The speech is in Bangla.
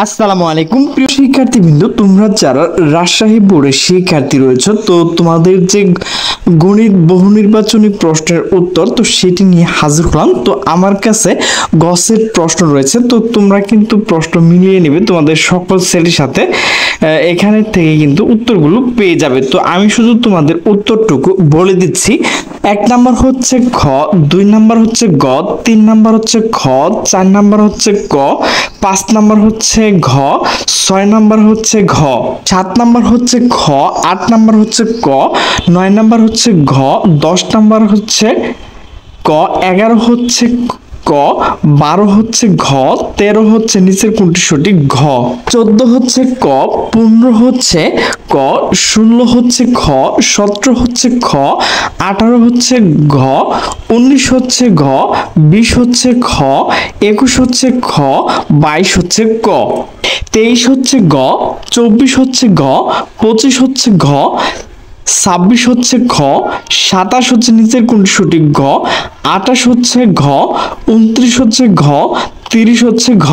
আসসালামু আলাইকুম প্রিয় শিক্ষার্থীবৃন্দ, তোমরা যারা রাজশাহী বোর্ডের শিক্ষার্থী রয়েছে তো তোমাদের যে গণিত বহু নির্বাচনী প্রশ্নের উত্তর তো সেটি নিয়ে হাজির হলাম। তো আমার কাছে গসের প্রশ্ন রয়েছে, তো তোমরা কিন্তু প্রশ্ন মিলিয়ে নেবে তোমাদের সকল সেলের সাথে, এখানে থেকে কিন্তু উত্তরগুলো পেয়ে যাবে। তো আমি শুধু তোমাদের উত্তরটুকু বলে দিচ্ছি। 1 নাম্বার হচ্ছে খ, 2 নাম্বার হচ্ছে গ, 3 নাম্বার হচ্ছে খ, 4 নাম্বার হচ্ছে ক, 5 নাম্বার হচ্ছে ঘ, 6 নাম্বার হচ্ছে ঘ, 7 নাম্বার হচ্ছে খ, 8 নাম্বার হচ্ছে ক, 9 নাম্বার হচ্ছে ঘ, 10 নাম্বার হচ্ছে ক, 11 হচ্ছে ক, 12 হচ্ছে ঘ, 13 হচ্ছে নিচের কোনটি সঠিক ঘ, 14 হচ্ছে ক, 15 হচ্ছে ক, 16 হচ্ছে খ, 17 হচ্ছে খ, 18 হচ্ছে ঘ, 19 হচ্ছে ঘ, 20 হচ্ছে খ, 21 হচ্ছে খ, 22 হচ্ছে ক, 23 হচ্ছে গ, 24 হচ্ছে ঘ, 25 হচ্ছে ঘ, 26 হচ্ছে ঘ, 27 হচ্ছে নিচের কোনটি সঠিক ঘ, 28 হচ্ছে ঘ, 29 হচ্ছে ঘ, 30 হচ্ছে ঘ।